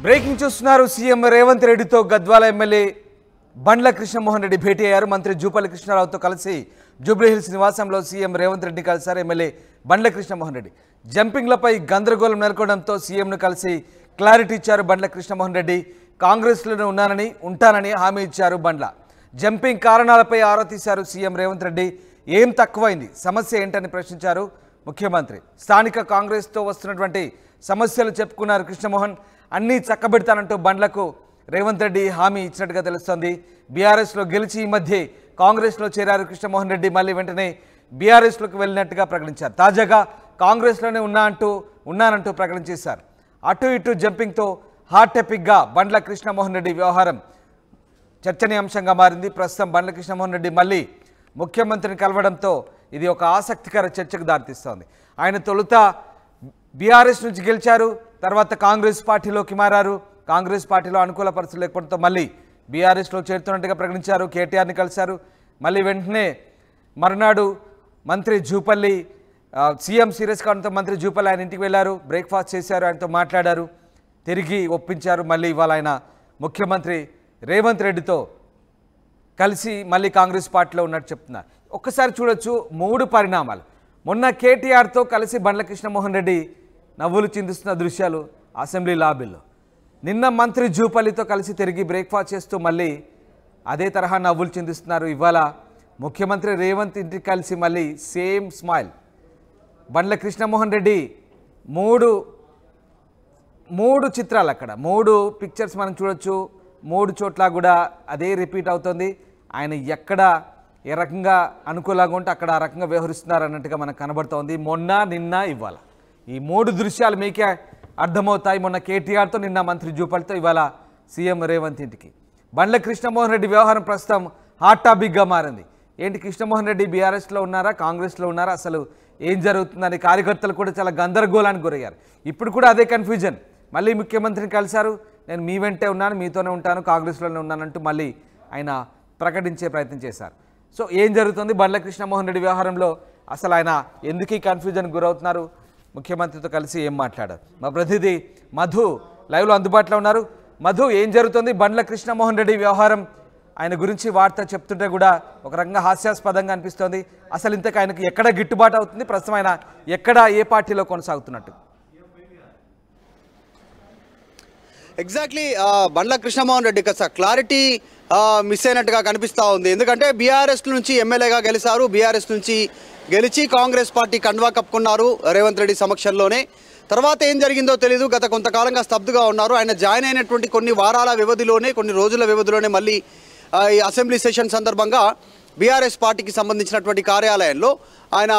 Breaking చూస్తున్నారు. CM Revanth రెడ్డితో Gadwal MLA బండ్ల కృష్ణమోహన్ రెడ్డి భేటీ అయ్యారు. మంత్రి జూపల్లి కృష్ణారావుతో కలిసి జూబ్లీహిల్స్ నివాసంలో సీఎం రేవంత్ రెడ్డి కలిశారు. ఎమ్మెల్యే బండ్ల కృష్ణమోహన్ రెడ్డి జంపింగ్లపై గందరగోళం నెలకొనడంతో సీఎంను కలిసి క్లారిటీ ఇచ్చారు బండ్ల కృష్ణమోహన్ రెడ్డి. కాంగ్రెస్లోనే ఉంటానని హామీ ఇచ్చారు బండ్ల. జంపింగ్ కారణాలపై ఆరా తీశారు సీఎం రేవంత్ రెడ్డి. ఏం తక్కువైంది, సమస్య ఏంటని ప్రశ్నించారు ముఖ్యమంత్రి. స్థానిక కాంగ్రెస్తో వస్తున్నటువంటి సమస్యలు చెప్పుకున్నారు కృష్ణమోహన్. అన్నీ చక్కబెడతానంటూ బండ్లకు రేవంత్ రెడ్డి హామీ ఇచ్చినట్టుగా తెలుస్తోంది. బీఆర్ఎస్లో గెలిచి ఈ మధ్య కాంగ్రెస్లో చేరారు కృష్ణమోహన్ రెడ్డి. మళ్ళీ వెంటనే బీఆర్ఎస్లోకి వెళ్ళినట్టుగా ప్రకటించారు. తాజాగా కాంగ్రెస్లోనే ఉన్నానంటూ ప్రకటించేశారు. అటు ఇటు జంపింగ్తో హాట్ టాపిక్గా బండ్ల కృష్ణమోహన్ రెడ్డి వ్యవహారం చర్చనీయాంశంగా మారింది. ప్రస్తుతం బండ్ల కృష్ణమోహన్ రెడ్డి మళ్ళీ ముఖ్యమంత్రిని కలవడంతో ఇది ఒక ఆసక్తికర చర్చకు దారితీస్తోంది. ఆయన తొలుత బీఆర్ఎస్ నుంచి గెలిచారు, తర్వాత కాంగ్రెస్ పార్టీలోకి మారారు. కాంగ్రెస్ పార్టీలో అనుకూల పరిస్థితులు లేకపోవడంతో మళ్ళీ బీఆర్ఎస్లో చేరుతున్నట్టుగా ప్రకటించారు. కేటీఆర్ని కలిశారు. మళ్ళీ వెంటనే మరునాడు మంత్రి జూపల్లి సీఎం సీరియస్ కావడంతో మంత్రి జూపల్లి ఆయన ఇంటికి వెళ్ళారు. బ్రేక్ఫాస్ట్ చేశారు, ఆయనతో మాట్లాడారు, తిరిగి ఒప్పించారు. మళ్ళీ ఇవాళ ఆయన ముఖ్యమంత్రి రేవంత్ రెడ్డితో కలిసి మళ్ళీ కాంగ్రెస్ పార్టీలో ఉన్నట్టు చెప్తున్నారు. ఒక్కసారి చూడొచ్చు మూడు పరిణామాలు. మొన్న కేటీఆర్తో కలిసి బండ్ల కృష్ణమోహన్ రెడ్డి నవ్వులు చిందిస్తున్న దృశ్యాలు అసెంబ్లీ లాబీల్లో. నిన్న మంత్రి జూపల్లితో కలిసి తిరిగి బ్రేక్ఫాస్ట్ చేస్తూ మళ్ళీ అదే తరహా నవ్వులు చిందిస్తున్నారు. ఇవాళ ముఖ్యమంత్రి రేవంత్ ఇంటికి కలిసి మళ్ళీ సేమ్ స్మైల్. బండ్ల కృష్ణమోహన్ రెడ్డి మూడు చిత్రాలు, అక్కడ మూడు పిక్చర్స్ మనం చూడొచ్చు. మూడు చోట్ల కూడా అదే రిపీట్ అవుతుంది. ఆయన ఎక్కడ ఏ రకంగా అనుకూలంగా ఉంటే అక్కడ ఆ రకంగా వ్యవహరిస్తున్నారు అన్నట్టుగా మనకు కనబడుతోంది. మొన్న నిన్న ఇవాళ ఈ మూడు దృశ్యాలు మీకే అర్థమవుతాయి. మొన్న కేటీఆర్తో, నిన్న మంత్రి జూపల్లితో, ఇవాళ సీఎం రేవంత్ ఇంటికి. బండ్ల కృష్ణమోహన్ రెడ్డి వ్యవహారం ప్రస్తుతం హాట్ టాపిక్గా మారింది. ఏంటి, కృష్ణమోహన్ రెడ్డి బీఆర్ఎస్లో ఉన్నారా, కాంగ్రెస్లో ఉన్నారా, అసలు ఏం జరుగుతుందని కార్యకర్తలు కూడా చాలా గందరగోళానికి గురయ్యారు. ఇప్పుడు కూడా అదే కన్ఫ్యూజన్. మళ్ళీ ముఖ్యమంత్రిని కలిశారు. నేను మీ వెంటే ఉన్నాను, మీతోనే ఉంటాను, కాంగ్రెస్లోనే ఉన్నానంటూ మళ్ళీ ఆయన ప్రకటించే ప్రయత్నం చేశారు. సో ఏం జరుగుతుంది బండ్ల కృష్ణమోహన్ రెడ్డి వ్యవహారంలో, అసలు ఆయన ఎందుకు ఈ కన్ఫ్యూజన్కి గురవుతున్నారు, ముఖ్యమంత్రితో కలిసి ఏం మాట్లాడారు? మా ప్రతినిధి మధు లైవ్లో అందుబాటులో ఉన్నారు. మధు, ఏం జరుగుతుంది బండ్ల కృష్ణమోహన్ రెడ్డి వ్యవహారం? ఆయన గురించి వార్త చెప్తుంటే కూడా ఒక రకంగా హాస్యాస్పదంగా అనిపిస్తోంది. అసలు ఇంతకు ఆయనకు ఎక్కడ గిట్టుబాటు అవుతుంది, ప్రస్తుతం ఆయన ఎక్కడ ఏ పార్టీలో కొనసాగుతున్నట్టు? ఎగ్జాక్ట్లీ బండ్ల కృష్ణమోహన్ రెడ్డి క్లారిటీ మిస్ అయినట్టుగా కనిపిస్తూ ఉంది. ఎందుకంటే బీఆర్ఎస్ నుంచి ఎమ్మెల్యేగా గెలిచారు, బీఆర్ఎస్ నుంచి గెలిచి కాంగ్రెస్ పార్టీ కండువా కప్పుకున్నారు రేవంత్ రెడ్డి సమక్షంలోనే. తర్వాత ఏం జరిగిందో తెలీదు. గత కొంతకాలంగా స్తబ్దుగా ఉన్నారు. ఆయన జాయిన్ అయినటువంటి కొన్ని వారాల వ్యవధిలోనే, కొన్ని రోజుల వ్యవధిలోనే మళ్ళీ ఈ అసెంబ్లీ సెషన్ సందర్భంగా బీఆర్ఎస్ పార్టీకి సంబంధించినటువంటి కార్యాలయంలో ఆయన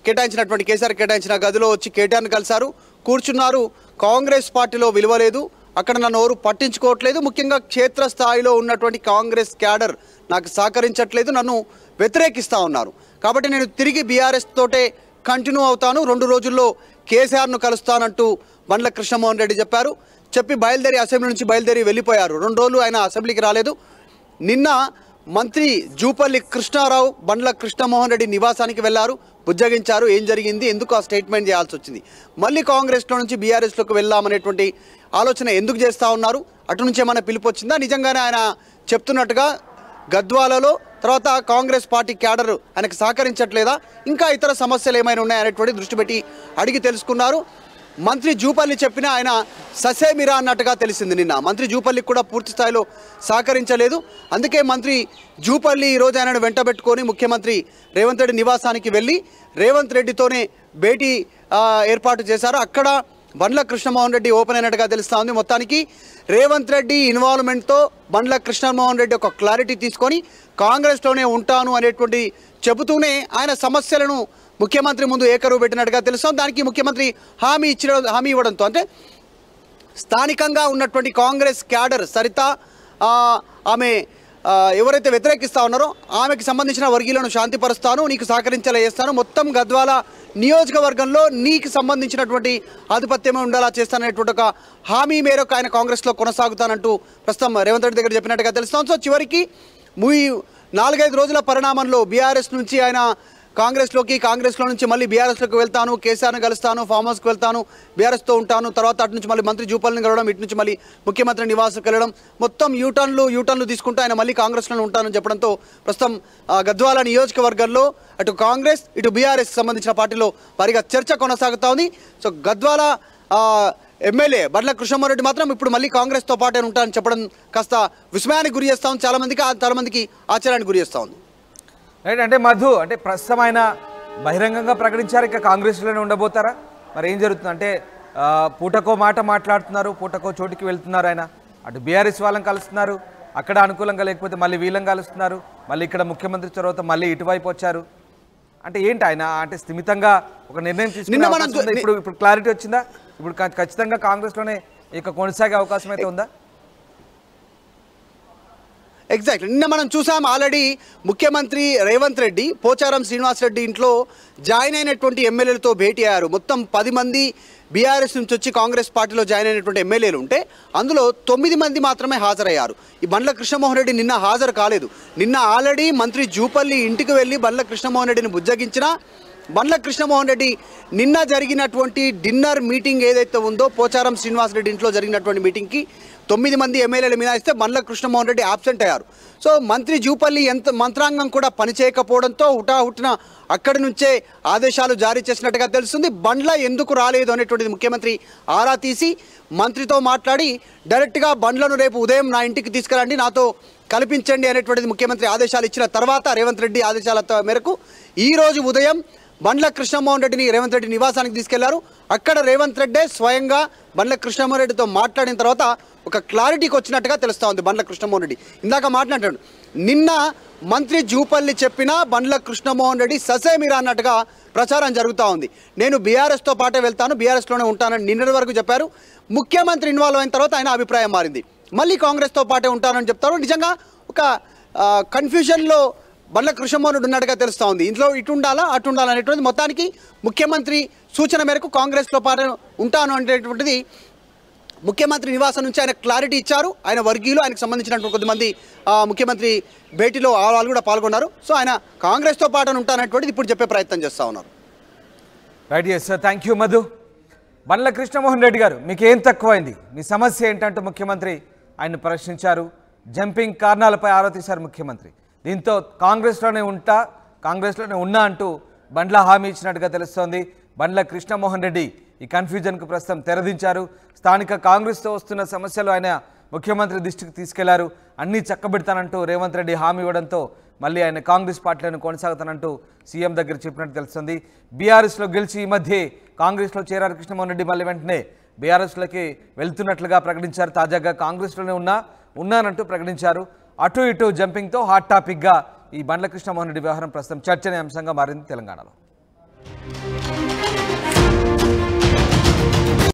కేటాయించినటువంటి కేసీఆర్ కేటాయించిన గదిలో వచ్చి కేటీఆర్ని కలిశారు, కూర్చున్నారు. కాంగ్రెస్ పార్టీలో విలువ లేదు, అక్కడ నన్ను ఎవరు పట్టించుకోవట్లేదు, ముఖ్యంగా క్షేత్రస్థాయిలో ఉన్నటువంటి కాంగ్రెస్ క్యాడర్ నాకు సహకరించట్లేదు, నన్ను వ్యతిరేకిస్తూ ఉన్నారు. కాబట్టి నేను తిరిగి బీఆర్ఎస్ తోటే కంటిన్యూ అవుతాను, 2 రోజుల్లో కేసీఆర్ను కలుస్తానంటూ బండ్ల కృష్ణమోహన్ రెడ్డి చెప్పారు. చెప్పి అసెంబ్లీ నుంచి బయలుదేరి వెళ్ళిపోయారు. 2 రోజులు ఆయన అసెంబ్లీకి రాలేదు. నిన్న మంత్రి జూపల్లి కృష్ణారావు బండ్ల కృష్ణమోహన్ రెడ్డి నివాసానికి వెళ్లారు, బుజ్జగించారు. ఏం జరిగింది, ఎందుకు ఆ స్టేట్మెంట్ చేయాల్సి వచ్చింది, మళ్ళీ కాంగ్రెస్లో నుంచి బీఆర్ఎస్లోకి వెళ్దామనేటువంటి ఆలోచన ఎందుకు చేస్తూ ఉన్నారు, అటు నుంచి ఏమైనా పిలుపు వచ్చిందా, నిజంగానే ఆయన చెప్తున్నట్టుగా గద్వాలలో తర్వాత కాంగ్రెస్ పార్టీ క్యాడర్ ఆయనకు సహకరించట్లేదా, ఇంకా ఇతర సమస్యలు ఏమైనా ఉన్నాయనేటువంటి దృష్టి పెట్టి అడిగి తెలుసుకున్నారు. మంత్రి జూపల్లి చెప్పినా ఆయన ససేమిరా అన్నట్టుగా తెలిసింది. నిన్న మంత్రి జూపల్లికి కూడా పూర్తి స్థాయిలో సహకరించలేదు. అందుకే మంత్రి జూపల్లి ఈరోజు ఆయనను వెంటబెట్టుకొని ముఖ్యమంత్రి రేవంత్ రెడ్డి నివాసానికి వెళ్ళి రేవంత్ రెడ్డితోనే భేటీ ఏర్పాటు చేశారు. అక్కడ బండ్ల కృష్ణమోహన్ రెడ్డి ఓపెన్ అయినట్టుగా తెలుస్తూ ఉంది. మొత్తానికి రేవంత్ రెడ్డి ఇన్వాల్వ్మెంట్తో బండ్ల కృష్ణమోహన్ రెడ్డి ఒక క్లారిటీ తీసుకొని కాంగ్రెస్లోనే ఉంటాను అనేటువంటి చెబుతూనే ఆయన సమస్యలను ముఖ్యమంత్రి ముందు ఏకరువు పెట్టినట్టుగా తెలుస్తాం. దానికి ముఖ్యమంత్రి హామీ ఇవ్వడంతో, అంటే స్థానికంగా ఉన్నటువంటి కాంగ్రెస్ క్యాడర్ సరిత ఆమె ఎవరైతే వ్యతిరేకిస్తూ ఉన్నారో ఆమెకి సంబంధించిన వర్గీయులను శాంతిపరుస్తాను, నీకు సహకరించేలా చేస్తాను, మొత్తం గద్వాల నియోజకవర్గంలో నీకు సంబంధించినటువంటి ఆధిపత్యమే ఉండేలా చేస్తాననేటువంటి ఒక హామీ మేరకు ఆయన కాంగ్రెస్లో కొనసాగుతానంటూ ప్రస్తుతం రేవంత్ రెడ్డి దగ్గర చెప్పినట్టుగా తెలుస్తాం. సో చివరికి 4-5 రోజుల పరిణామంలో బీఆర్ఎస్ నుంచి ఆయన కాంగ్రెస్లో నుంచి మళ్ళీ బీఆర్ఎస్లోకి వెళ్తాను, కేసీఆర్ని కలుస్తాను, ఫామ్ హౌస్కి వెళ్తాను, బీఆర్ఎస్తో ఉంటాను, తర్వాత అటు నుంచి మళ్ళీ మంత్రి జూపల్ని కలవడం, ఇటు నుంచి మళ్ళీ ముఖ్యమంత్రి నివాసుకు వెళ్ళడం, మొత్తం యూటర్న్లు తీసుకుంటూ ఆయన మళ్ళీ కాంగ్రెస్లోనే ఉంటానని చెప్పడంతో ప్రస్తుతం గద్వాల నియోజకవర్గంలో అటు కాంగ్రెస్ ఇటు బీఆర్ఎస్ సంబంధించిన పార్టీలో భారీగా చర్చ కొనసాగుతా ఉంది. సో గద్వాల ఎమ్మెల్యే బండ్ల కృష్ణమోహన్ మాత్రం ఇప్పుడు మళ్ళీ కాంగ్రెస్తో పాటే ఉంటానని చెప్పడం కాస్త విస్మయానికి గురి చేస్తూ ఉంది, చాలా మందికి ఆశ్చర్యానికి గురి చేస్తూ ఉంది. రైట్. అంటే మధు, అంటే ప్రస్తుతం ఆయన బహిరంగంగా ప్రకటించారు ఇక కాంగ్రెస్లోనే ఉండబోతారా? మరి ఏం జరుగుతుంది అంటే పూటకో మాట మాట్లాడుతున్నారు, పూటకో చోటికి వెళ్తున్నారు ఆయన, అటు బీఆర్ఎస్ వాళ్ళని కలుస్తున్నారు, అక్కడ అనుకూలంగా లేకపోతే మళ్ళీ వీళ్ళని కలుస్తున్నారు, మళ్ళీ ఇక్కడ ముఖ్యమంత్రి తర్వాత మళ్ళీ ఇటువైపు వచ్చారు. అంటే ఏంటి ఆయన అంటే స్థిమితంగా ఒక నిర్ణయం తీసుకుని ఇప్పుడు క్లారిటీ వచ్చిందా? ఇప్పుడు ఖచ్చితంగా కాంగ్రెస్లోనే ఇక కొనసాగే అవకాశం అయితే ఉందా? ఎగ్జాక్ట్లీ. నిన్న మనం చూసాం ఆల్రెడీ ముఖ్యమంత్రి రేవంత్ రెడ్డి పోచారం శ్రీనివాసరెడ్డి ఇంట్లో జాయిన్ అయినటువంటి ఎమ్మెల్యేలతో భేటీ అయ్యారు. మొత్తం 10 మంది బీఆర్ఎస్ నుంచి వచ్చి కాంగ్రెస్ పార్టీలో జాయిన్ అయినటువంటి ఎమ్మెల్యేలు ఉంటే అందులో 9 మంది మాత్రమే హాజరయ్యారు. ఈ బండ్ల కృష్ణమోహన్ రెడ్డి నిన్న హాజరు కాలేదు. నిన్న ఆల్రెడీ మంత్రి జూపల్లి ఇంటికి వెళ్ళి బండ్ల కృష్ణమోహన్ రెడ్డిని బుజ్జగించిన బండ్ల కృష్ణమోహన్ రెడ్డి నిన్న జరిగినటువంటి డిన్నర్ మీటింగ్ ఏదైతే ఉందో పోచారం శ్రీనివాసరెడ్డి ఇంట్లో జరిగినటువంటి మీటింగ్కి 9 మంది ఎమ్మెల్యేలు మినహాయిస్తే బండ్ల కృష్ణమోహన్ రెడ్డి ఆబ్సెంట్ అయ్యారు. సో మంత్రి జూపల్లి మంత్రాంగం కూడా పనిచేయకపోవడంతో హుటాహుటిన అక్కడి నుంచే ఆదేశాలు జారీ చేసినట్టుగా తెలుస్తుంది. బండ్ల ఎందుకు రాలేదు అనేటువంటిది ముఖ్యమంత్రి ఆరా తీసి మంత్రితో మాట్లాడి డైరెక్ట్గా బండ్లను రేపు ఉదయం నా ఇంటికి తీసుకురండి, నాతో కల్పించండి అనేటువంటిది ముఖ్యమంత్రి ఆదేశాలు ఇచ్చిన తర్వాత రేవంత్ రెడ్డి ఆదేశాల మేరకు ఈరోజు ఉదయం బండ్ల కృష్ణమోహన్ రెడ్డిని రేవంత్ రెడ్డి నివాసానికి తీసుకెళ్లారు. అక్కడ రేవంత్ రెడ్డి స్వయంగా బండ్ల కృష్ణమోహన్ రెడ్డితో మాట్లాడిన తర్వాత ఒక క్లారిటీకి వచ్చినట్టుగా తెలుస్తూ ఉంది. బండ్ల కృష్ణమోహన్ రెడ్డి ఇందాక మాట్లాడాడు, నిన్న మంత్రి జూపల్లి చెప్పినా బండ్ల కృష్ణమోహన్ రెడ్డి ససేమిరా అన్నట్టుగా ప్రచారం జరుగుతూ ఉంది. నేను బీఆర్ఎస్తో పాటే వెళ్తాను, బీఆర్ఎస్లోనే ఉంటానని నిన్నటి వరకు చెప్పారు. ముఖ్యమంత్రి ఇన్వాల్వ్ అయిన తర్వాత ఆయన అభిప్రాయం మారింది, మళ్ళీ కాంగ్రెస్తో పాటే ఉంటానని చెప్తారు. నిజంగా ఒక కన్ఫ్యూజన్లో బండ్ల కృష్ణమోహన్ రెడ్డి ఉన్నట్టుగా తెలుస్తూ ఉంది. ఇంట్లో ఇటు ఉండాలా అటు ఉండాలా అనేటువంటిది మొత్తానికి ముఖ్యమంత్రి సూచన మేరకు కాంగ్రెస్లో పాటు ఉంటాను అనేటువంటిది ముఖ్యమంత్రి నివాసం నుంచి ఆయన క్లారిటీ ఇచ్చారు. ఆయన వర్గీయులు, ఆయనకు సంబంధించినటువంటి కొద్దిమంది ముఖ్యమంత్రి భేటీలో వాళ్ళు కూడా పాల్గొన్నారు. సో ఆయన కాంగ్రెస్తో పాటు ఉంటానటువంటిది ఇప్పుడు చెప్పే ప్రయత్నం చేస్తూ ఉన్నారు. Right. Yes sir, thank you Madhu. Bandla Krishnamohan Reddy గారు, మీకు ఏం తక్కువైంది, మీ సమస్య ఏంటంటూ ముఖ్యమంత్రి ఆయన ప్రశ్నించారు. జంపింగ్ కారణాలపై ఆరా తీశారు ముఖ్యమంత్రి. దీంతో కాంగ్రెస్లోనే ఉన్నా అంటూ బండ్ల హామీ ఇచ్చినట్టుగా తెలుస్తోంది. బండ్ల కృష్ణమోహన్ రెడ్డి ఈ కన్ఫ్యూజన్కు ప్రస్తుతం తెరదించారు. స్థానిక కాంగ్రెస్తో వస్తున్న సమస్యలు ఆయన ముఖ్యమంత్రి దృష్టికి తీసుకెళ్లారు. అన్నీ చక్కబెడతానంటూ రేవంత్ రెడ్డి హామీ ఇవ్వడంతో మళ్ళీ ఆయన కాంగ్రెస్ పార్టీలను కొనసాగుతానంటూ సీఎం దగ్గర చెప్పినట్టు తెలుస్తుంది. బీఆర్ఎస్లో గెలిచి ఈ మధ్య కాంగ్రెస్లో చేరారు కృష్ణమోహన్ రెడ్డి. మళ్ళీ వెంటనే బీఆర్ఎస్లోకి వెళ్తున్నట్లుగా ప్రకటించారు. తాజాగా కాంగ్రెస్లోనే ఉన్నానంటూ ప్రకటించారు. అటు ఇటు జంపింగ్తో హాట్ టాపిక్గా ఈ బండ్ల కృష్ణమోహన్ రెడ్డి వ్యవహారం ప్రస్తుతం చర్చనీయాంశంగా మారింది తెలంగాణలో.